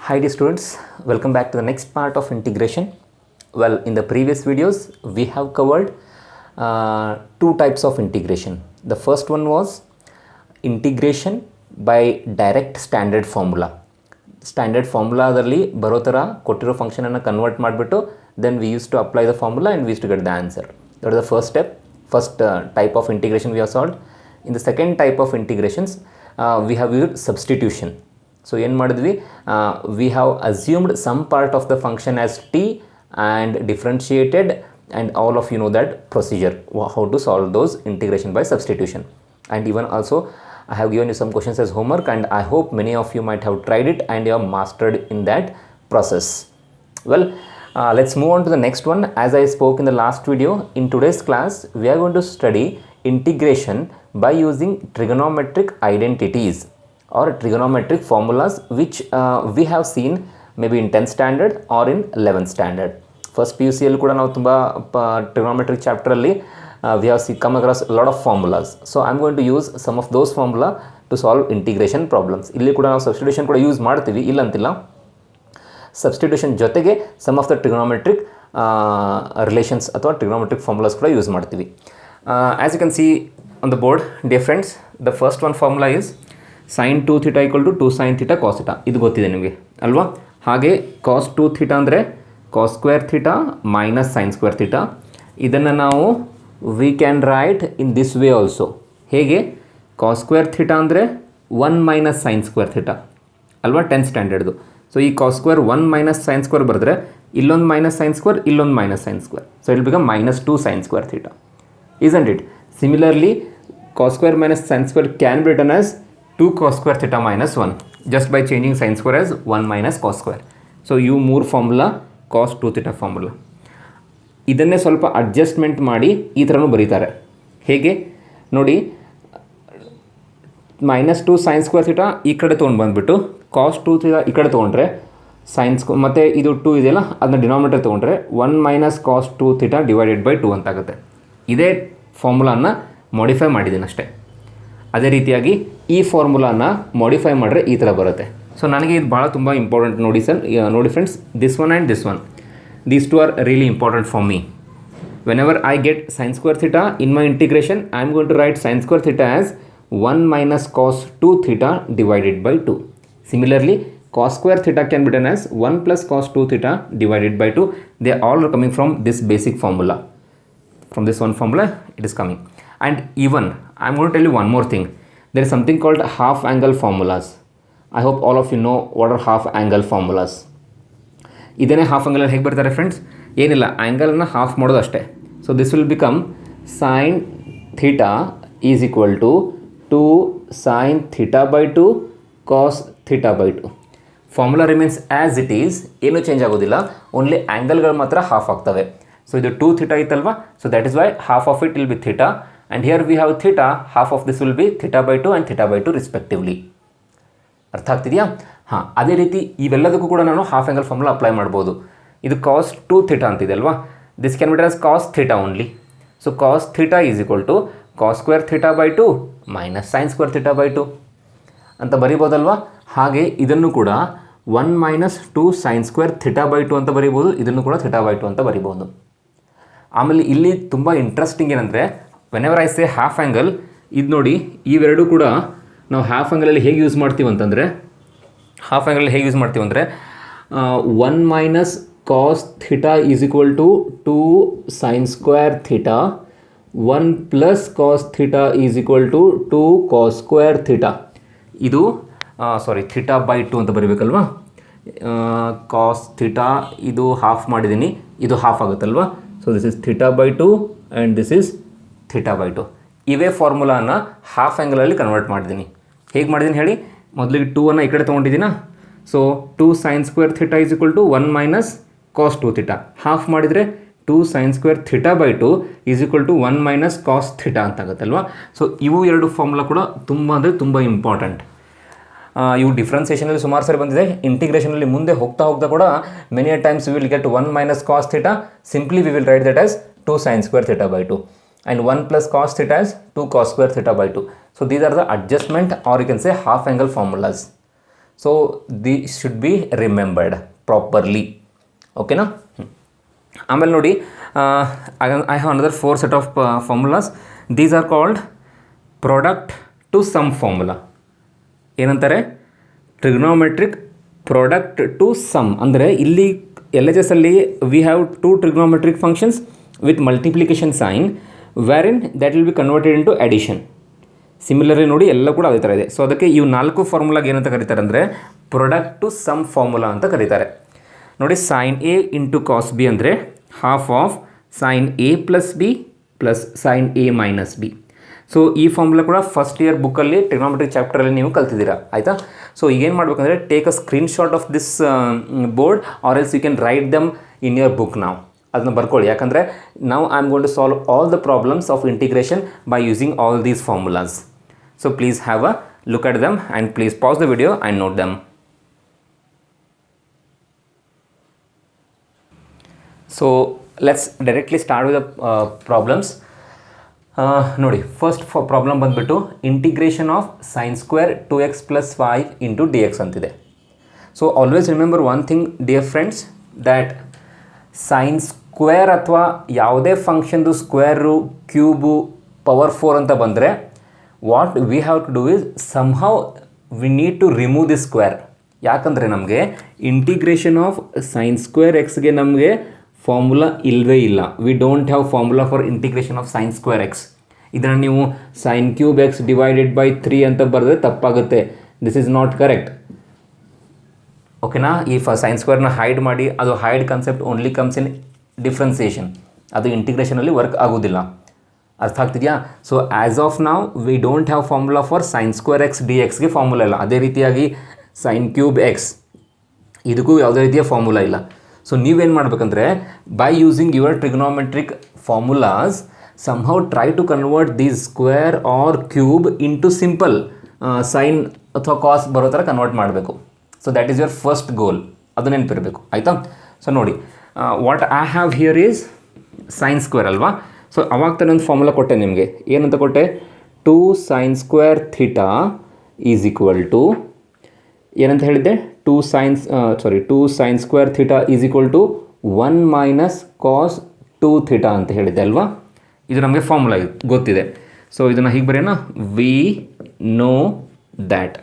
Hi dear students, welcome back to the next part of integration. Well, in the previous videos we have covered two types of integration. The first one was integration by direct standard formula. Standard formula adalli baro tara kottiro function anna convert ಮಾಡಿಬಿಟ್ಟು then we used to apply the formula and we used to get the answer. That is the first step, first type of integration we have solved. In the second type of integrations we have used substitution. So ಏನು ಮಾಡಿದ್ವಿ, we have assumed some part of the function as t and differentiated, and all of you know that procedure, how to solve those integration by substitution. And even also I have given you some questions as homework, and I hope many of you might have tried it and you have mastered in that process. Well, let's move on to the next one. As I spoke in the last video, in today's class we are going to study integration by using trigonometric identities or trigonometric formulas, which we have seen maybe in 10th standard or in 11th standard. First PUC ಅಲ್ಲಿ ಕೂಡ ನಾವು ತುಂಬ trigonometric chapter ಅಲ್ಲಿ we have come across a lot of formulas. So I'm going to use some of those formula to solve integration problems. ಇಲ್ಲಿ ಕೂಡ ನಾವು substitution ಕೂಡ use ಮಾಡ್ತೀವಿ, ಇಲ್ಲ ಅಂತಿಲ್ಲ. Substitution ಜೊತೆಗೆ some of the trigonometric relations ಅಥವಾ trigonometric formulas ಕೂಡ ಯೂಸ್ ಮಾಡ್ತೀವಿ. As you can see on the board, dear friends, the first one formula is sin 2 theta equal to 2 sin theta cos theta. ಇದು ಗೊತ್ತಿದೆ ನಿಮಗೆ ಅಲ್ವಾ? ಹಾಗೆ cos 2 theta ಅಂದರೆ cos square theta minus sin square theta. ಇದನ್ನು ನಾವು we can write in this way also. ಹೇಗೆ? cos square theta ಅಂದರೆ 1 minus sin square theta ಅಲ್ವಾ, 10th ಸ್ಟ್ಯಾಂಡರ್ಡ್ದು. ಸೊ ಈ cos square 1 minus sin square ಬರೆದ್ರೆ ಇಲ್ಲೊಂದು minus sin square, ಇಲ್ಲೊಂದು minus sin square. So it will become minus 2 sin square theta. Isn't it? Similarly, cos square minus sin square can be written as 2 cos square theta minus 1, just by changing sin square as 1 minus cos square. So you ಮೂರು formula cos 2 theta formula, ಇದನ್ನೇ ಸ್ವಲ್ಪ adjustment ಮಾಡಿ ಈ ಥರನೂ ಬರೀತಾರೆ. ಹೇಗೆ ನೋಡಿ, minus 2 sin square theta ಈ ಕಡೆ ತೊಗೊಂಡು ಬಂದುಬಿಟ್ಟು cos 2 theta ಈ ಕಡೆ ತೊಗೊಂಡ್ರೆ ಸೈನ್ಸ್ ಮತ್ತು ಇದು 2 ಇದೆಯಲ್ಲ ಅದನ್ನ ಡಿನಾಮಿನೇಟರ್ ತೊಗೊಂಡ್ರೆ 1 minus cos 2 theta divided by 2 ಅಂತಾಗುತ್ತೆ. ಇದೇ ಫಾರ್ಮುಲಾನ ಮಾಡಿಫೈ ಮಾಡಿದ್ದೀನಿ ಅಷ್ಟೇ. ಅದೇ ರೀತಿಯಾಗಿ ಈ ಫಾರ್ಮುಲಾನ ಮಾಡಿಫೈ ಮಾಡಿದ್ರೆ ಈ ಥರ ಬರುತ್ತೆ. ಸೊ ನನಗೆ ಇದು ಭಾಳ ತುಂಬ ಇಂಪಾರ್ಟೆಂಟ್ ನೋಡಿ ಸರ್, ನೋಡಿ friends, this one and this one, these two are really important for me. Whenever I get sine square theta in my integration, I am going to write sine square theta as 1 minus cos 2 theta divided by 2. Similarly, cos square theta can be written as 1 plus cos 2 theta divided by 2. They all are coming from this basic formula. From this one formula it is coming. And even I am going to tell you one more thing. There is something called half angle formulas. I hope all of you know what are half angle formulas. ಇದನ್ನೇ half angle ಹೇಗೆ ಬರ್ತಾರೆ friends? ಏನಿಲ್ಲ, ಆ್ಯಂಗಲನ್ನು half ಮಾಡೋದು ಅಷ್ಟೇ. So this will become sine theta is equal to 2 sin theta by 2 cos theta by 2. Formula remains as it is, ಏನೂ change ಆಗೋದಿಲ್ಲ, only ಆ್ಯಂಗಲ್ಗಳು ಮಾತ್ರ ಹಾಫ್ ಆಗ್ತವೆ. ಸೊ ಇದು 2 theta ಇತ್ತಲ್ವಾ, so that is why half of it will be theta, and here we have theta, half of this will be theta by 2 and theta by 2 respectively. ಅರ್ಥ ಆಗ್ತಿದೆಯಾ? ಹಾಂ, ಅದೇ ರೀತಿ ಇವೆಲ್ಲದಕ್ಕೂ ಕೂಡ ನಾನು ಹಾಫ್ ಆ್ಯಂಗಲ್ ಫಾರ್ಮುಲಾ ಅಪ್ಲೈ ಮಾಡ್ಬೋದು. ಇದು cos 2 theta ಅಂತಿದೆ ಅಲ್ವಾ, this can be as cos theta only. So cos theta is equal to cos square theta by 2 minus sin square theta by 2 ಅಂತ ಬರಿಬೋದಲ್ವಾ. ಹಾಗೆ ಇದನ್ನು ಕೂಡ 1 minus 2 sin square theta by 2 ಅಂತ ಬರಿಬೋದು, ಇದನ್ನು ಕೂಡ theta by 2 ಅಂತ ಬರಿಬೋದು. ಆಮೇಲೆ ಇಲ್ಲಿ ತುಂಬ ಇಂಟ್ರೆಸ್ಟಿಂಗ್ ಏನಂದರೆ, whenever I say half angle, ಇದು ನೋಡಿ ಇವೆರಡು ಕೂಡ ನಾವು ಹಾಫ್ ಆ್ಯಂಗಲಲ್ಲಿ ಹೇಗೆ ಯೂಸ್ ಮಾಡ್ತೀವಿ ಅಂತಂದರೆ, 1 minus cos theta is equal to 2 sin square theta, 1 plus cos theta is equal to 2 cos square theta. ಇದು ಥೀಟಾ ಬೈ 2 ಅಂತ ಬರೀಬೇಕಲ್ವಾ. ಕಾಸ್ ಥೀಟಾ ಇದು ಹಾಫ್ ಮಾಡಿದ್ದೀನಿ, ಇದು ಹಾಫ್ ಆಗುತ್ತಲ್ವಾ. So this is theta by 2 and this is theta by 2. ಇವೇ ಫಾರ್ಮುಲಾನ half ಆ್ಯಂಗಲಲ್ಲಿ convert ಮಾಡಿದ್ದೀನಿ. ಹೇಗೆ ಮಾಡಿದ್ದೀನಿ ಹೇಳಿ? ಮೊದಲಿಗೆ 2 ಈ ಕಡೆ ತೊಗೊಂಡಿದ್ದೀನಾ. So 2 sin square theta is equal to 1 minus cos 2 theta. Half ಮಾಡಿದರೆ 2 sin square theta by 2 is equal to 1 minus cos theta ಅಂತ ಆಗುತ್ತಲ್ವಾ. ಸೊ ಇವು ಎರಡು ಫಾರ್ಮುಲಾ ಕೂಡ ತುಂಬ ಅಂದರೆ ತುಂಬ ಇಂಪಾರ್ಟೆಂಟ್. ಇವು ಡಿಫ್ರೆನ್ಸಿಯೇಷನಲ್ಲಿ ಸುಮಾರು ಸರಿ ಬಂದಿದೆ. ಇಂಟಿಗ್ರೇಷನಲ್ಲಿ ಮುಂದೆ ಹೋಗ್ತಾ ಕೂಡ many times we will get 1 minus cos theta. Simply V will right that as 2 sin square theta by 2 and 1 plus cos theta is 2 cos square theta by 2. So these are the adjustment, or you can say half angle formulas. So the should be remembered properly. ಓಕೆನಾ? ಆಮೇಲೆ ನೋಡಿ, I have another 4 set of formulas. These are called product to sum formula. ಏನಂತಾರೆ? Trigonometric product to sum. ಅಂದರೆ ಇಲ್ಲಿ LHS ಅಲ್ಲಿ we have 2 trigonometric functions with multiplication sign wherein that will be converted into addition. Similarly ನೋಡಿ ಎಲ್ಲ ಕೂಡ ಅದೇ ಥರ ಇದೆ. ಸೊ ಅದಕ್ಕೆ ಇವು 4 ಫಾರ್ಮುಲಾಗೆ ಏನಂತ ಕರೀತಾರೆ ಅಂದರೆ ಪ್ರಾಡಕ್ಟ್ ಟು ಸಮ್ ಫಾರ್ಮುಲಾ ಅಂತ ಕರೀತಾರೆ. ನೋಡಿ, sin A into cos B ಅಂದರೆ half of sin A plus B plus sin A minus B. So ಈ ಫಾರ್ಮುಲಾ ಕೂಡ ಫಸ್ಟ್ ಇಯರ್ ಬುಕ್ಕಲ್ಲಿ ಟ್ರಿಗ್ನೋಮೆಟ್ರಿಕ್ ಚಾಪ್ಟರಲ್ಲಿ ನೀವು ಕಲ್ತಿದ್ದೀರಾ, ಆಯಿತಾ? ಸೊ ಈಗೇನು ಮಾಡಬೇಕಂದ್ರೆ take a screenshot of this board or else you can write them in your book. ನಾವು ಅದನ್ನು ಬರ್ಕೊಳ್ಳಿ, ಯಾಕಂದರೆ ನಾವು I am going to solve all the problems of integration by using all these formulas. So please have a look at them and please pause the video and note them. So let's directly start with the problems. ನೋಡಿ, first problem ಬಂದುಬಿಟ್ಟು integration of sign square 2x + 5 into dx ಅಂತಿದೆ. So always remember one thing dear friends, that sine square ಅಥವಾ ಯಾವುದೇ ಫಂಕ್ಷನ್ದು square, cube, power 4 ಅಂತ ಬಂದರೆ what we have to do is somehow we need to remove this square. ಯಾಕಂದರೆ ನಮಗೆ integration of sine square ಎಕ್ಸ್ಗೆ ನಮಗೆ formula ಇಲ್ಲವೇ ಇಲ್ಲ. V don't have formula for integration of sine square X. ಇದನ್ನು ನೀವು sine cube X divided by 3 ಅಂತ ಬರೆದ್ರೆ ತಪ್ಪಾಗುತ್ತೆ. This is not correct. ಓಕೆನಾ? ಈ ಸೈನ್ ಸ್ಕ್ವೇರ್ನ ಹೈಡ್ ಮಾಡಿ, ಅದು hide concept only comes in differentiation. ಅದು ಇಂಟಿಗ್ರೇಷನಲ್ಲಿ ವರ್ಕ್ ಆಗೋದಿಲ್ಲ. ಅರ್ಥ ಆಗ್ತಿದೆಯಾ? ಸೊ ಆ್ಯಸ್ ಆಫ್ ನಾವು V don't have formula for sine square X D ಎಕ್ಸ್ಗೆ formula ಇಲ್ಲ. ಅದೇ ರೀತಿಯಾಗಿ ಸೈನ್ ಕ್ಯೂಬ್ ಎಕ್ಸ್ ಇದಕ್ಕೂ ಯಾವುದೇ ರೀತಿಯ ಫಾರ್ಮುಲಾ ಇಲ್ಲ. ಸೊ ನೀವೇನು ಮಾಡಬೇಕಂದ್ರೆ by using your trigonometric formulas somehow try to convert these square or cube into simple sin ಅಥವಾ ಕಾಸ್ ಬರೋ ಥರ ಕನ್ವರ್ಟ್ ಮಾಡಬೇಕು. So that is your first goal. ಅದು ನೆನಪಿರಬೇಕು, ಆಯಿತಾ? ಸೊ ನೋಡಿ, what I have here is sine square ಅಲ್ವಾ? So ಅವಾಗ ತಾನೇ ಒಂದು ಫಾರ್ಮುಲಾ ಕೊಟ್ಟೆ ನಿಮಗೆ. ಏನಂತ ಕೊಟ್ಟೆ? 2 sin square theta is equal to ಏನಂತ ಹೇಳಿದ್ದೆ? 2 sin square theta is equal to 1 minus cos 2 theta ಅಂತ ಹೇಳಿದ್ದೆ ಅಲ್ವಾ? ಇದು ನಮಗೆ ಫಾರ್ಮುಲಾ ಗೊತ್ತಿದೆ. ಸೊ ಇದನ್ನು ಹೀಗೆ ಬರೆಯೋಣ, ವಿ ನೋ ದ್ಯಾಟ್.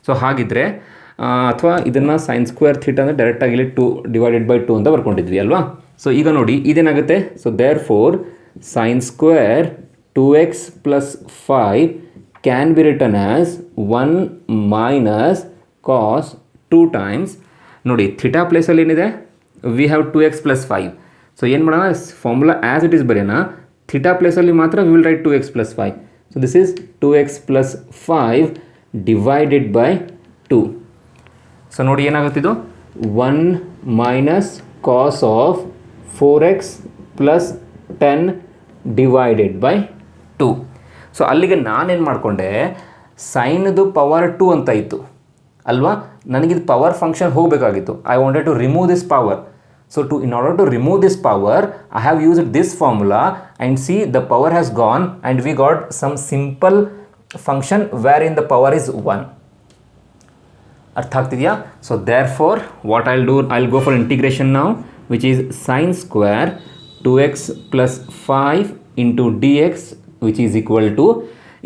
ಸೊ ಹಾಗಿದ್ರೆ ಅಥವಾ ಇದನ್ನು ಸೈನ್ ಸ್ಕ್ವೇರ್ ಥೀಟಾ ಅಂದರೆ ಡೈರೆಕ್ಟಾಗಿ ಇಲ್ಲಿ 2 ಡಿವೈಡೆಡ್ ಬೈ 2 ಅಂತ ಬರ್ಕೊಂಡಿದ್ವಿ ಅಲ್ವಾ? ಸೊ ಈಗ ನೋಡಿ ಇದೇನಾಗುತ್ತೆ? So therefore sin square 2x plus 5 can be written as 1 minus cos 2 times. ನೋಡಿ, ಥೀಟಾ ಪ್ಲೇಸಲ್ಲಿ ಏನಿದೆ? We have 2x plus 5. So ಏನು ಮಾಡೋಣ? ಫಾರ್ಮುಲಾ ಆ್ಯಸ್ ಇಟ್ ಈಸ್ ಬರೆಯೋಣ. ಥೀಟಾ ಪ್ಲೇಸಲ್ಲಿ ಮಾತ್ರ V will right 2x plus 5. So this is 2x plus 5 divided by 2. So ನೋಡಿ ಏನಾಗುತ್ತಿದ್ದು? 1 minus cos of 4x plus 10 divided by 2. So ಅಲ್ಲಿಗೆ ನಾನೇನು ಮಾಡಿಕೊಂಡೆ? ಸೈನ್ದು power 2 ಅಂತ ಇತ್ತು ಅಲ್ವಾ? ನನಗಿದು ಪವರ್ ಫಂಕ್ಷನ್ ಹೋಗಬೇಕಾಗಿತ್ತು. I wanted to remove this power. So in order to remove this power I have used this formula and see the power has gone and we got some simple function where in the power is 1. ಅರ್ಥ ಆಗ್ತಿದೆಯಾ? So therefore what I'll do, I'll go for integration now, which is sine square 2x plus 5 into dx, which is equal to,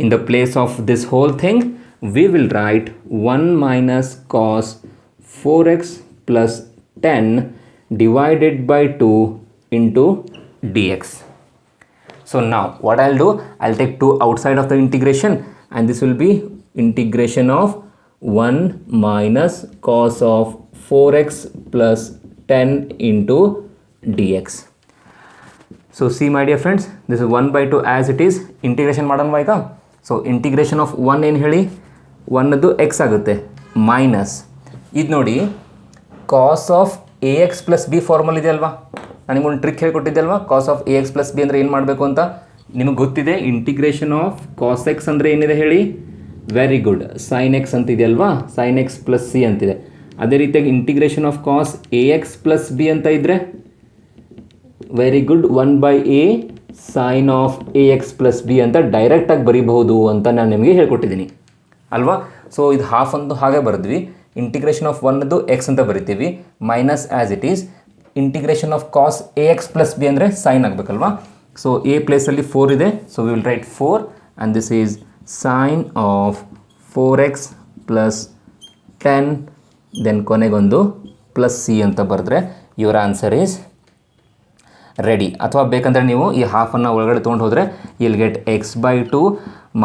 in the place of this whole thing we will write 1 minus cos 4x plus 10 divided by 2 into dx. So now what I'll do, I'll take 2 outside of the integration and this will be integration of 1 minus cos of 4x plus 10 into dx. So see my dear friends, this is 1 by 2 as it is. Integration ಮಾಡೋಣ ಈಗ. So integration of 1 ಏನು ಹೇಳಿ? 1ದು X ಆಗುತ್ತೆ minus ಇದು ನೋಡಿ cos of A X plus B formula ಇದೆ ಅಲ್ವಾ? ನನಗೊಂದು ಟ್ರಿಕ್ ಹೇಳ್ಕೊಟ್ಟಿದ್ದೆ ಅಲ್ವಾ? Cos of A X plus B ಅಂದರೆ ಏನು ಮಾಡಬೇಕು ಅಂತ ನಿಮಗೆ ಗೊತ್ತಿದೆ. ಇಂಟಿಗ್ರೇಷನ್ ಆಫ್ ಕಾಸ್ ಎಕ್ಸ್ ಅಂದರೆ ಏನಿದೆ ಹೇಳಿ? ವೆರಿ ಗುಡ್, ಸೈನ್ ಎಕ್ಸ್ ಅಂತಿದೆ ಅಲ್ವಾ? ಸೈನ್ ಎಕ್ಸ್ ಪ್ಲಸ್ ಸಿ ಅಂತಿದೆ. ಅದೇ ರೀತಿಯಾಗಿ integration of cos A X plus b ಅಂತ ಇದ್ದರೆ very good, 1 by a sine of A X plus b ಅಂತ ಡೈರೆಕ್ಟಾಗಿ ಬರೀಬಹುದು ಅಂತ ನಾನು ನಿಮಗೆ ಹೇಳ್ಕೊಟ್ಟಿದ್ದೀನಿ ಅಲ್ವಾ? ಸೊ ಇದು ಹಾಫ್ ಅಂತೂ ಹಾಗೆ ಬರೆದ್ವಿ. ಇಂಟಿಗ್ರೇಷನ್ ಆಫ್ ಒನ್ದು ಎಕ್ಸ್ ಅಂತ ಬರಿತೀವಿ, minus as it is integration of cos A X plus B ಅಂದರೆ ಸೈನ್ ಆಗಬೇಕಲ್ವಾ. ಸೊ ಎ ಪ್ಲೇಸಲ್ಲಿ 4 ಇದೆ, so we will write 4 and this is sine of 4x plus 10 then ಕೊನೆಗೊಂದು ಪ್ಲಸ್ ಸಿ ಅಂತ ಬರೆದ್ರೆ ಯುವರ್ ಆನ್ಸರ್ ಈಸ್ ರೆಡಿ. ಅಥವಾ ಬೇಕಂದರೆ ನೀವು ಈ ಹಾಫನ್ನು ಒಳಗಡೆ ತೊಗೊಂಡು ಹೋದರೆ will get x/2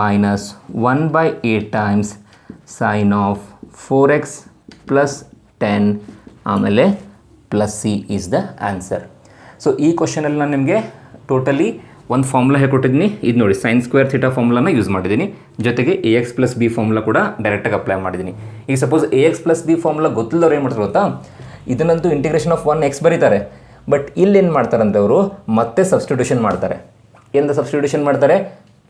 minus 1/8 times sign of 4x plus 10 ಆಮೇಲೆ plus C is the answer. So ಈ ಕ್ವಶನಲ್ಲಿ ನಾನು ನಿಮಗೆ ಟೋಟಲಿ ಒಂದು ಫಾರ್ಮುಲಾ ಹೇಳ್ಕೊಟ್ಟಿದ್ದೀನಿ. ಇದು ನೋಡಿ sin ಸ್ಕ್ವೇರ್ ಥೀಟಾ ಫಾರ್ಮುಲಾನ ಯೂಸ್ ಮಾಡಿದ್ದೀನಿ, ಜೊತೆಗೆ AX ಪ್ಲಸ್ ಬಿ ಫಾರ್ಮುಲಾ ಕೂಡ ಡೈರೆಕ್ಟಾಗಿ ಅಪ್ಲೈ ಮಾಡಿದ್ದೀನಿ. ಈಗ suppose AX plus B formula ಗೊತ್ತಿಲ್ಲದವ್ರು ಏನು ಮಾಡ್ತಾರೆ ಗೊತ್ತಾ, ಇದನ್ನಂತೂ ಇಂಟಿಗ್ರೇಷನ್ ಆಫ್ 1x ಬರೀತಾರೆ, ಬಟ್ ಇಲ್ಲಿ ಏನು ಮಾಡ್ತಾರೆ ಅಂದರೆ ಅವರು ಮತ್ತೆ ಸಬ್ಸ್ಟಿಟ್ಯೂಷನ್ ಮಾಡ್ತಾರೆ. ಏನಂತ ಸಬ್ಸ್ಟಿಟ್ಯೂಷನ್ ಮಾಡ್ತಾರೆ,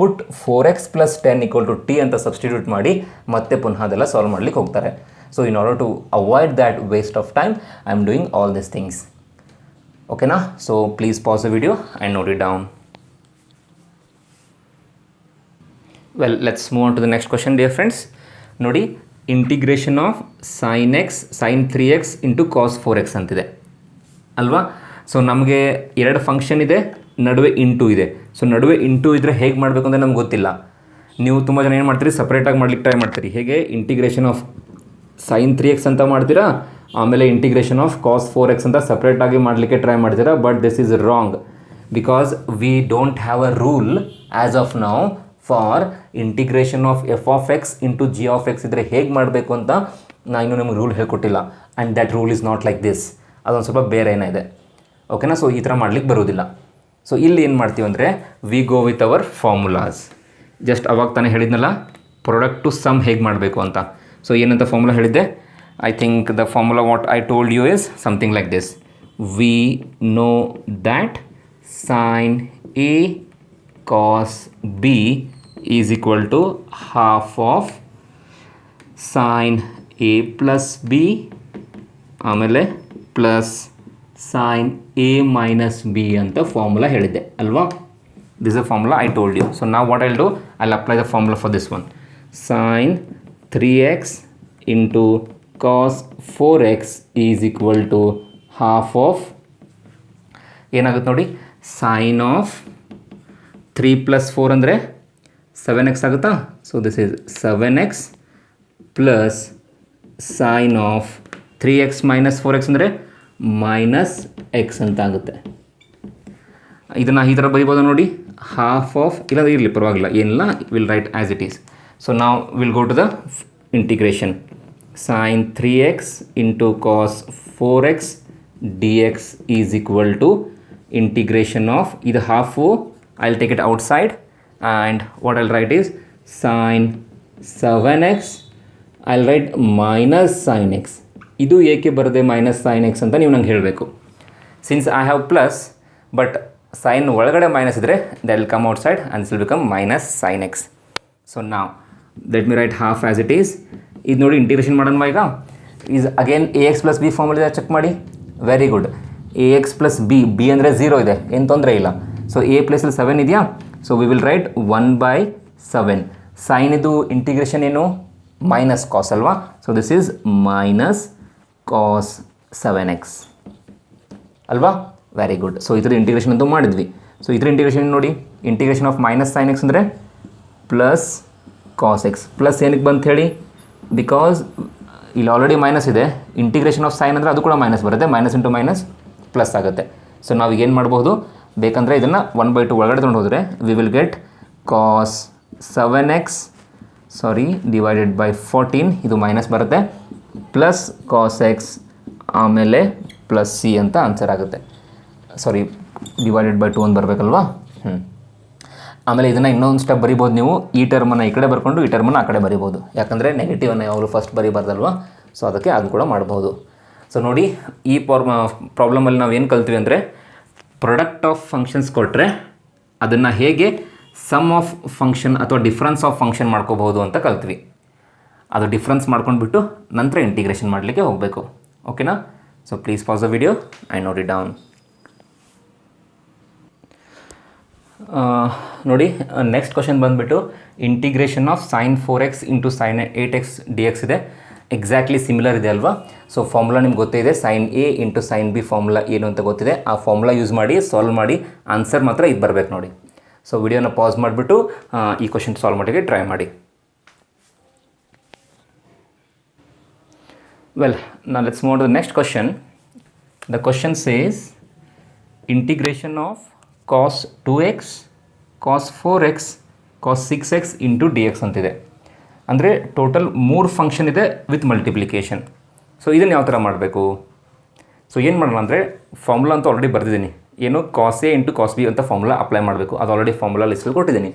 ಪುಟ್ 4x ಪ್ಲಸ್ 10 = t ಅಂತ ಸಬ್ಸ್ಟಿಟ್ಯೂಟ್ ಮಾಡಿ ಮತ್ತೆ ಪುನಃ ಅದೆಲ್ಲ ಸಾಲ್ವ್ ಮಾಡ್ಲಿಕ್ಕೆ ಹೋಗ್ತಾರೆ. So in order to avoid that waste of time I am doing all this things. ಓಕೆನಾ? So please pause the video and note it down. Well, let's move on to the next question dear friends. ನೋಡಿ, integration of sin x sin 3x into cos 4x ಅಂತಿದೆ ಅಲ್ವಾ. So ನಮಗೆ ಎರಡು function ಇದೆ, ನಡುವೆ into ಇದೆ. So ನಡುವೆ into ಇದ್ದರೆ ಹೇಗೆ ಮಾಡಬೇಕು ಅಂದರೆ ನಮ್ಗೆ ಗೊತ್ತಿಲ್ಲ. ನೀವು ತುಂಬ ಜನ ಏನು ಮಾಡ್ತೀರಿ, ಸಪ್ರೇಟಾಗಿ ಮಾಡ್ಲಿಕ್ಕೆ ಟ್ರೈ ಮಾಡ್ತೀರಿ. ಹೇಗೆ ಇಂಟಿಗ್ರೇಷನ್ ಆಫ್ sin 3x ಅಂತ ಮಾಡ್ತೀರಾ, ಆಮೇಲೆ ಇಂಟಿಗ್ರೇಷನ್ ಆಫ್ ಕಾಸ್ 4x ಅಂತ ಸಪ್ರೇಟಾಗಿ ಮಾಡಲಿಕ್ಕೆ ಟ್ರೈ ಮಾಡ್ತೀರಾ. But this is wrong because we don't have a rule as of now for integration of F of X into G of X ಇದ್ದರೆ ಹೇಗೆ ಮಾಡಬೇಕು ಅಂತ ನಾನು ಇನ್ನೂ ನಿಮ್ಗೆ ರೂಲ್ ಹೇಳ್ಕೊಟ್ಟಿಲ್ಲ. And that rule is not like this, ಅದೊಂದು ಸ್ವಲ್ಪ ಬೇರೆ ಏನಿದೆ. ಓಕೆನಾ? ಸೊ ಈ ಥರ ಮಾಡ್ಲಿಕ್ಕೆ ಬರೋದಿಲ್ಲ. ಸೊ ಇಲ್ಲಿ ಏನು ಮಾಡ್ತೀವಿ ಅಂದರೆ we go with our formulas. Just ಅವಾಗ ತಾನೇ ಹೇಳಿದ್ನಲ್ಲ ಪ್ರಾಡಕ್ಟ್ ಟು ಸಮ್ ಹೇಗೆ ಮಾಡಬೇಕು ಅಂತ. ಸೊ ಏನಂತ ಫಾರ್ಮುಲಾ ಹೇಳಿದ್ದೆ, I think the formula what I told you is something like this. We know that sine a cos b is equal to half of sin a plus b ಆಮೇಲೆ plus sin a minus b ಅಂತ formula ಹೇಳಿದ್ದೆ ಅಲ್ವಾ. This a formula I told you. So ನಾವು what I'll do, I'll apply the formula for this one. sin 3x into cos 4x is equal to half of ಏನಾಗುತ್ತೆ ನೋಡಿ, sin of 3 + 4 ಅಂದರೆ 7x ಆಗುತ್ತಾ. So this is 7x plus sine of 3x minus 4x ಅಂದರೆ minus X ಅಂತ ಆಗುತ್ತೆ. ಇದನ್ನು ಈ ಥರ ಬರಿಬೋದು ನೋಡಿ, ಹಾಫ್ ಆಫ್, ಇಲ್ಲ ಇರಲಿ ಪರವಾಗಿಲ್ಲ ಏನಿಲ್ಲ, will write as it is. So ನಾವು will go to the integration. Sine 3x into cos 4x dx is equal to integration of, ಇದು half I'll take it outside and what I'll write is sin 7x, I'll write minus sin x. ಇದು ಏಕೆ ಬರದೆ minus sin x ಅಂತ ನೀವು ನಂಗೆ ಹೇಳಬೇಕು. Since I have plus but sine ಒಳಗಡೆ minus ಇದ್ದರೆ that will come outside and this will become minus sin x. So now let me write half as it is. ಇದು ನೋಡಿ ಇಂಟಿಗ್ರೇಷನ್ ಮಾಡೋಣ ಈಗ. Is again ax plus B formula check ಮಾಡಿ. Very good. ax plus B ಅಂದರೆ 0 ಇದೆ, ಏನು ತೊಂದರೆ ಇಲ್ಲ. ಸೊ ಎ ಪ್ಲೇಸಲ್ಲಿ 7 ಇದೆಯಾ, so we will write 1/7. Sine ಇದು ಇಂಟಿಗ್ರೇಷನ್ ಏನು, ಮೈನಸ್ ಕಾಸ್ ಅಲ್ವಾ. So this is minus cos 7x ಅಲ್ವಾ. Very good. ಸೊ ಇದ್ರ ಇಂಟಿಗ್ರೇಷನ್ ಅಂತೂ ಮಾಡಿದ್ವಿ. ಸೊ ಇದ್ರ ಇಂಟಿಗ್ರೇಷನ್ ನೋಡಿ, integration of minus sine x ಅಂದರೆ ಪ್ಲಸ್ ಕಾಸ್ ಎಕ್ಸ್. ಪ್ಲಸ್ ಏನಕ್ಕೆ ಬಂತು ಹೇಳಿ, ಬಿಕಾಸ್ ಇಲ್ಲಿ ಆಲ್ರೆಡಿ ಮೈನಸ್ ಇದೆ. ಇಂಟಿಗ್ರೇಷನ್ ಆಫ್ ಸೈನ್ ಅಂದರೆ ಅದು ಕೂಡ ಮೈನಸ್ ಬರುತ್ತೆ, ಮೈನಸ್ ಇಂಟು ಮೈನಸ್ ಪ್ಲಸ್ ಆಗುತ್ತೆ. ಸೊ ನಾವು ಈಗೇನು ಮಾಡ್ಬೋದು, ಬೇಕಂದರೆ ಇದನ್ನು 1/2 ಒಳಗಡೆ ತೊಗೊಂಡು ಹೋದರೆ we will get cos 7x divided by 14, ಇದು ಮೈನಸ್ ಬರುತ್ತೆ, ಪ್ಲಸ್ ಕಾಸ್ ಎಕ್ಸ್ ಆಮೇಲೆ ಪ್ಲಸ್ ಸಿ ಅಂತ ಆನ್ಸರ್ ಆಗುತ್ತೆ. ಡಿವೈಡೆಡ್ ಬೈ 2 ಅಂತ ಬರಬೇಕಲ್ವಾ. ಆಮೇಲೆ ಇದನ್ನು ಇನ್ನೊಂದು ಸ್ಟೆಪ್ ಬರಿಬೋದು ನೀವು. ಈ ಟರ್ಮನ್ನು ಈ ಕಡೆ ಬರ್ಕೊಂಡು ಈ ಟರ್ಮನ್ನು ಆ ಕಡೆ ಬರಿಬೋದು, ಯಾಕಂದರೆ ನೆಗೆಟಿವನ್ನು ಯಾವಾಗಲೂ ಫಸ್ಟ್ ಬರಿಬಾರ್ದಲ್ವಾ. ಸೊ ಅದಕ್ಕೆ ಅದು ಕೂಡ ಮಾಡ್ಬೋದು. ಸೊ ನೋಡಿ, ಈ ಪ್ರಾಬ್ಲಮಲ್ಲಿ ನಾವು ಏನು ಕಲ್ತೀವಿ ಅಂದರೆ, ಪ್ರಾಡಕ್ಟ್ ಆಫ್ ಫಂಕ್ಷನ್ಸ್ ಕೊಟ್ಟರೆ ಅದನ್ನು ಹೇಗೆ ಸಮ್ ಆಫ್ ಫಂಕ್ಷನ್ ಅಥವಾ ಡಿಫ್ರೆನ್ಸ್ ಆಫ್ ಫಂಕ್ಷನ್ ಮಾಡ್ಕೋಬಹುದು ಅಂತ ಕಲ್ತ್ವಿ. ಅದು ಡಿಫ್ರೆನ್ಸ್ ಮಾಡ್ಕೊಂಡ್ಬಿಟ್ಟು ನಂತರ ಇಂಟಿಗ್ರೇಷನ್ ಮಾಡಲಿಕ್ಕೆ ಹೋಗಬೇಕು. ಓಕೆನಾ? So please pause the video and note it down. ನೋಡಿ, ನೆಕ್ಸ್ಟ್ ಕ್ವಶನ್ ಬಂದುಬಿಟ್ಟು integration of sin 4x into sin 8x dx ಇದೆ. ಎಕ್ಸಾಕ್ಟ್ಲಿ ಸಿಮಿಲರ್ ಇದೆ ಅಲ್ವಾ. ಸೊ ಫಾರ್ಮುಲಾ ನಿಮ್ಗೆ ಗೊತ್ತಿದೆ, sine A into sine B formula ಏನು ಅಂತ ಗೊತ್ತಿದೆ. ಆ ಫಾರ್ಮುಲಾ ಯೂಸ್ ಮಾಡಿ ಸಾಲ್ವ್ ಮಾಡಿ, ಆನ್ಸರ್ ಮಾತ್ರ ಇದು ಬರಬೇಕು ನೋಡಿ. ಸೊ ವಿಡಿಯೋನ ಪಾಸ್ ಮಾಡಿಬಿಟ್ಟು ಈ ಕ್ವಶನ್ ಸಾಲ್ವ್ ಮಾಡೋಕ್ಕೆ ಟ್ರೈ ಮಾಡಿ. Well, now let's move to the next question. The question says integration of cos 2x, cos 4x, cos 6x into dx ಅಂತಿದೆ. ಅಂದರೆ ಟೋಟಲ್ 3 ಫಂಕ್ಷನ್ ಇದೆ ವಿತ್ ಮಲ್ಟಿಪ್ಲಿಕೇಶನ್. ಸೊ ಇದನ್ನು ಯಾವ ಥರ ಮಾಡಬೇಕು? ಸೊ ಏನು ಮಾಡೋಣ ಅಂದರೆ, ಫಾರ್ಮುಲಾ ಅಂತ ಆಲ್ರೆಡಿ ಬರೆದಿದ್ದೀನಿ. ಏನು cos A into cos B ಅಂತ ಫಾರ್ಮುಲಾ ಅಪ್ಲೈ ಮಾಡಬೇಕು. ಅದು ಆಲ್ರೆಡಿ ಫಾರ್ಮುಲಾ ಲಿಸ್ಟಲ್ಲಿ ಕೊಟ್ಟಿದ್ದೀನಿ.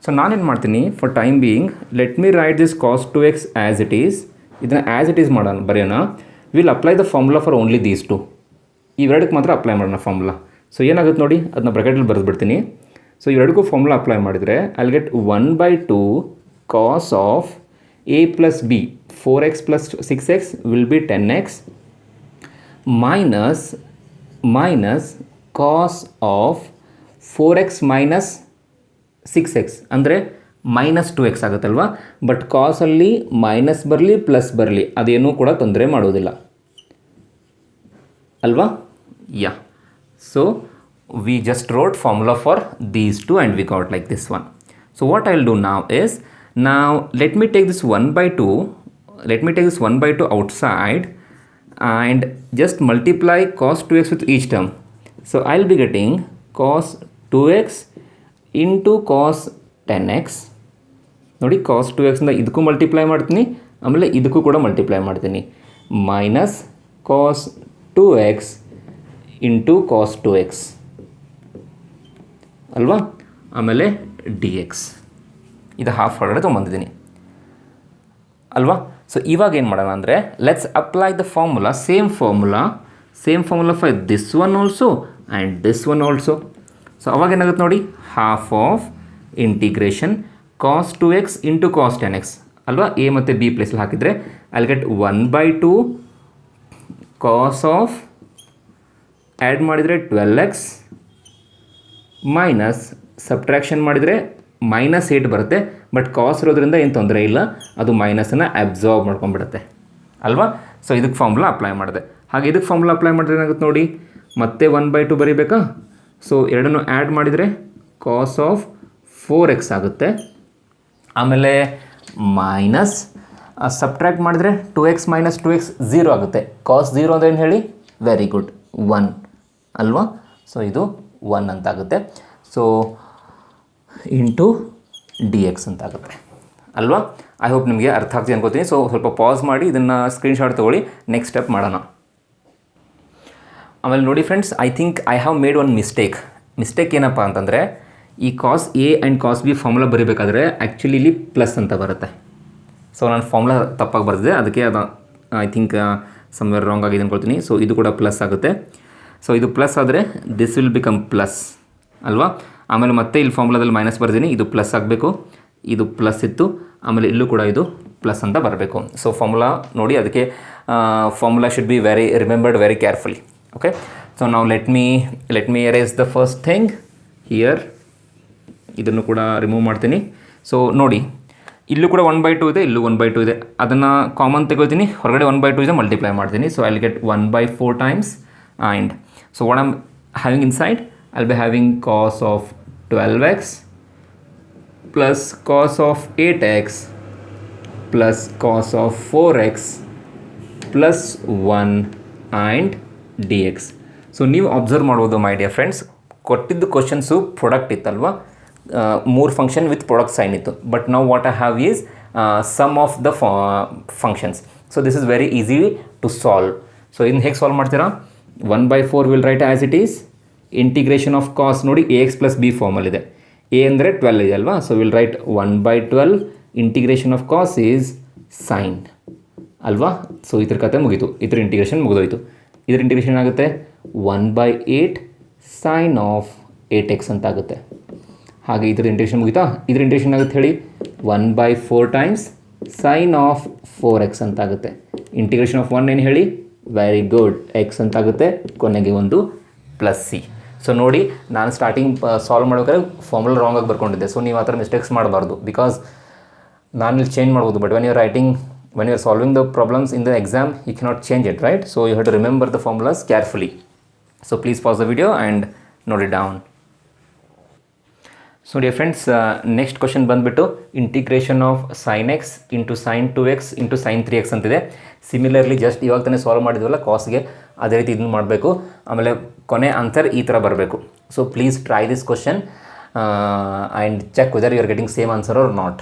ಸೊ ನಾನೇನು ಮಾಡ್ತೀನಿ, for time being let me write this cos 2x as it is. ಇದನ್ನು ಆ್ಯಸ್ ಇಟ್ ಈಸ್ ಮಾಡೋಣ, ಬರೆಯೋಣ. Will apply the formula for only these two. ಇವೆರಡಕ್ಕೆ ಮಾತ್ರ ಅಪ್ಲೈ ಮಾಡೋಣ ಫಾರ್ಮುಲಾ. ಸೊ ಏನಾಗುತ್ತೆ ನೋಡಿ, ಅದನ್ನ ಬ್ರಾಕೆಟಲ್ಲಿ ಬರೆದ್ಬಿಡ್ತೀನಿ. ಸೊ ಇವೆರಡಕ್ಕೂ ಫಾರ್ಮುಲಾ ಅಪ್ಲೈ ಮಾಡಿದರೆ I'll get 1/2 cos of A plus B 4x plus 6x will be 10x minus cos of 4x minus 6x ಅಂದರೆ ಮೈನಸ್ 2x ಆಗುತ್ತಲ್ವ. ಬಟ್ ಕಾಸಲ್ಲಿ ಮೈನಸ್ ಬರಲಿ ಪ್ಲಸ್ ಬರಲಿ ಅದೇನೂ ಕೂಡ ತೊಂದರೆ ಮಾಡೋದಿಲ್ಲ ಅಲ್ವಾ. Yeah, so we just wrote formula for these two and we got like this one. So what I will do now is, now let me take this 1/2 outside and just multiply cos 2x with each term. So I'll be getting cos 2x into cos 10x. ನೋಡಿ, cos 2x ಇಂದ ಇದಕ್ಕೂ multiply ಮಾಡ್ತೀನಿ, ಆಮೇಲೆ ಇದಕ್ಕೂ ಕೂಡ multiply ಮಾಡ್ತೀನಿ, minus cos 2x into cos 2x ಅಲ್ವಾ. ಆಮೇಲೆ dx ಇದು ಹಾಫ್ ಹೊರಗಡೆ ತೊಗೊಂಬಂದಿದ್ದೀನಿ ಅಲ್ವಾ. ಸೊ ಇವಾಗ ಏನು ಮಾಡೋಣ ಅಂದರೆ, let's apply the formula, same formula for this one also and this one also. So ಅವಾಗ ಏನಾಗುತ್ತೆ ನೋಡಿ, half of integration cos 2x into cos 10x ಅಲ್ವಾ. ಎ ಮತ್ತು ಬಿ ಪ್ಲೇಸಲ್ಲಿ ಹಾಕಿದರೆ I'll get 1/2 cos of, add ಮಾಡಿದರೆ 12x ಮೈನಸ್ ಸಬ್ಟ್ರಾಕ್ಷನ್ ಮಾಡಿದರೆ -8 ಬರುತ್ತೆ. ಬಟ್ ಕಾಸ್ ಇರೋದ್ರಿಂದ ಏನು ತೊಂದರೆ ಇಲ್ಲ, ಅದು ಮೈನಸನ್ನು ಅಬ್ಸಾರ್ಬ್ ಮಾಡ್ಕೊಂಡ್ಬಿಡುತ್ತೆ ಅಲ್ವಾ. ಸೊ ಇದಕ್ಕೆ ಫಾರ್ಮುಲಾ ಅಪ್ಲೈ ಮಾಡಿದೆ. ಹಾಗೆ ಇದಕ್ಕೆ ಫಾರ್ಮುಲಾ ಅಪ್ಲೈ ಮಾಡಿದ್ರೆ ಏನಾಗುತ್ತೆ ನೋಡಿ, ಮತ್ತೆ 1/2 ಬರೀಬೇಕಾ. ಸೊ ಎರಡನ್ನು ಆ್ಯಡ್ ಮಾಡಿದರೆ ಕಾಸ್ ಆಫ್ 4x ಆಗುತ್ತೆ. ಆಮೇಲೆ ಮೈನಸ್ ಸಬ್ಟ್ರ್ಯಾಕ್ಟ್ ಮಾಡಿದರೆ 2x ಮೈನಸ್ 2x 0 ಆಗುತ್ತೆ. ಕಾಸ್ 0 ಅಂದರೆ ಏನು ಹೇಳಿ, ವೆರಿ ಗುಡ್ 1 ಅಲ್ವಾ. ಸೊ ಇದು 1 ಅಂತಾಗುತ್ತೆ. ಸೊ ಇಂಟು dx ಅಂತಾಗುತ್ತೆ ಅಲ್ವಾ. ಐ ಹೋಪ್ ನಿಮಗೆ ಅರ್ಥ ಆಗ್ತಿದೆ ಅನ್ಕೋತೀನಿ. ಸೊ ಸ್ವಲ್ಪ ಪಾಸ್ ಮಾಡಿ ಇದನ್ನು ಸ್ಕ್ರೀನ್ಶಾಟ್ ತೊಗೊಳ್ಳಿ, ನೆಕ್ಸ್ಟ್ ಸ್ಟೆಪ್ ಮಾಡೋಣ. ಆಮೇಲೆ ನೋಡಿ friends, I think I have made one mistake ಏನಪ್ಪ ಅಂತಂದರೆ, ಈ cos A and cos B formula ಬರೀಬೇಕಾದ್ರೆ ಆ್ಯಕ್ಚುಲಿ ಇಲ್ಲಿ ಪ್ಲಸ್ ಅಂತ ಬರುತ್ತೆ. ಸೊ ನಾನು ಫಾರ್ಮುಲಾ ತಪ್ಪಾಗಿ ಬರೆದಿದೆ, ಅದಕ್ಕೆ ಅದು ಐ ಥಿಂಕ್ ಸಮ್ವೇರ್ ರಾಂಗ್ ಆಗಿದೆ ಅಂದ್ಕೊಳ್ತೀನಿ. ಸೊ ಇದು ಕೂಡ ಪ್ಲಸ್ ಆಗುತ್ತೆ. ಸೊ ಇದು ಪ್ಲಸ್ ಆದರೆ ದಿಸ್ ವಿಲ್ ಬಿಕಮ್ ಪ್ಲಸ್ ಅಲ್ವಾ. ಆಮೇಲೆ ಮತ್ತೆ ಇಲ್ಲಿ ಫಾರ್ಮುಲಾದಲ್ಲಿ ಮೈನಸ್ ಬರ್ತೀನಿ, ಇದು ಪ್ಲಸ್ ಆಗಬೇಕು, ಇದು ಪ್ಲಸ್ ಇತ್ತು, ಆಮೇಲೆ ಇಲ್ಲೂ ಕೂಡ ಇದು ಪ್ಲಸ್ ಅಂತ ಬರಬೇಕು. ಸೊ ಫಾರ್ಮುಲಾ ನೋಡಿ, ಅದಕ್ಕೆ formula should be remembered very carefully. Okay, so ನಾವು let me erase the first thing here. ಇದನ್ನು ಕೂಡ ರಿಮೂವ್ ಮಾಡ್ತೀನಿ. ಸೊ ನೋಡಿ, ಇಲ್ಲೂ ಕೂಡ 1/2 ಇದೆ, ಇಲ್ಲೂ 1/2 ಇದೆ. ಅದನ್ನು ಕಾಮನ್ ತೆಗೋತೀನಿ, ಹೊರಗಡೆ 1/2 ಇದೆ, ಮಲ್ಟಿಪ್ಲೈ ಮಾಡ್ತೀನಿ. So I will get 1/4 times and so what I'm having inside, I'll be having cos of 12x plus cos of 8x plus cos of 4x plus 1 and dx. So ನೀವು observe ಮಾಡ್ಬೋದು my dear friends, ಕೊಟ್ಟಿದ್ದು questions product ಇತ್ತಲ್ವ, 3 function with product sign ಇತ್ತು. But ನಾವು what I have is sum of the functions. So this is very easy to solve. So ಇದನ್ನು ಹೇಗೆ solve ಮಾಡ್ತೀರಾ, 1/4 will write as it is. Integration of cos ನೋಡಿ, ax plus B ಫಾರ್ಮಲ್ಲಿದೆ. A ಅಂದರೆ 12 ಇದೆ ಅಲ್ವಾ. So will write 1/12 integration of cos is sign ಅಲ್ವಾ. So ಇದ್ರ ಕತೆ ಮುಗೀತು, ಇದ್ರ ಇಂಟಿಗ್ರೇಷನ್ ಮುಗಿದೋಯ್ತು. ಇದ್ರ ಇಂಟಿಗ್ರೇಷನ್ ಆಗುತ್ತೆ 1/8 ಸೈನ್ ಆಫ್ 8x ಅಂತ ಆಗುತ್ತೆ. ಹಾಗೆ ಇದ್ರ ಇಂಟಿಗ್ರೇಷನ್ ಮುಗಿತಾ, ಇದ್ರ ಇಂಟಿಗ್ರೇಷನ್ ಆಗುತ್ತೆ ಹೇಳಿ 1/4 ಟೈಮ್ಸ್ ಸೈನ್ ಆಫ್ 4x ಅಂತ ಆಗುತ್ತೆ. ಇಂಟಿಗ್ರೇಷನ್ ಆಫ್ 1 ಏನು ಹೇಳಿ, ವೆರಿ ಗುಡ್, x ಅಂತಾಗುತ್ತೆ, ಕೊನೆಗೆ ಒಂದು ಪ್ಲಸ್ ಸಿ. ಸೊ ನೋಡಿ, ನಾನು ಸ್ಟಾರ್ಟಿಂಗ್ ಸಾಲ್ವ್ ಮಾಡೋಕ್ಕಾದ್ರೆ ಫಾರ್ಮುಲಾ ರಾಂಗಾಗಿ ಬರ್ಕೊಂಡಿದ್ದೆ. ಸೊ ನೀವು ಆ ಥರ ಮಿಸ್ಟೇಕ್ಸ್ ಮಾಡಬಾರ್ದು, ಬಿಕಾಸ್ ನಾನು ಇಲ್ಲಿ ಚೇಂಜ್ ಮಾಡ್ಬೋದು. But when you writing when you are solving the problems in the exam, you cannot change it, right? So you have to remember the formulas carefully. So please pause the video and note it down. So dear friends, next question ಬಂದ್ಬಿಟ್ಟು integration of sine x into sine 2x into sine 3x ಅಂತಿದೆ. Similarly just ಇವಾಗ ತಾನೇ solve ಮಾಡಿದ್ವಲ್ಲ ಕಾಸ್ಗೆ, ಅದೇ ರೀತಿ ಇದನ್ನು ಮಾಡಬೇಕು. ಆಮೇಲೆ ಕೊನೆ ಆನ್ಸರ್ ಈ ಥರ ಬರಬೇಕು. So please try this question and check whether you are getting same answer or not.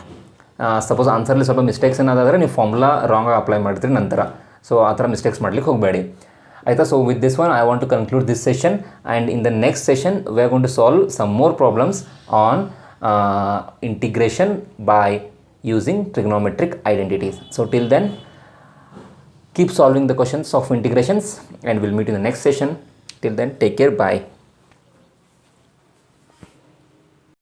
Suppose ಆನ್ಸರ್ಲಿ ಸ್ವಲ್ಪ ಮಿಸ್ಟೇಕ್ಸ್ ಏನಾದಾದರೆ ನೀವು ಫಾರ್ಮುಲಾ ರಾಂಗಾಗಿ ಅಪ್ಲೈ ಮಾಡ್ತೀರಿ ನಂತರ. ಸೊ ಆ ಥರ ಮಿಸ್ಟೇಕ್ಸ್ ಮಾಡ್ಲಿಕ್ಕೆ ಹೋಗಬೇಡಿ ಆಯಿತಾ. So with this one I want to conclude this session, and in the next session we are going to solve some more problems on integration by using trigonometric identities. So till then, keep solving the questions of integrations, and we'll meet in the next session. Till then, take care, bye.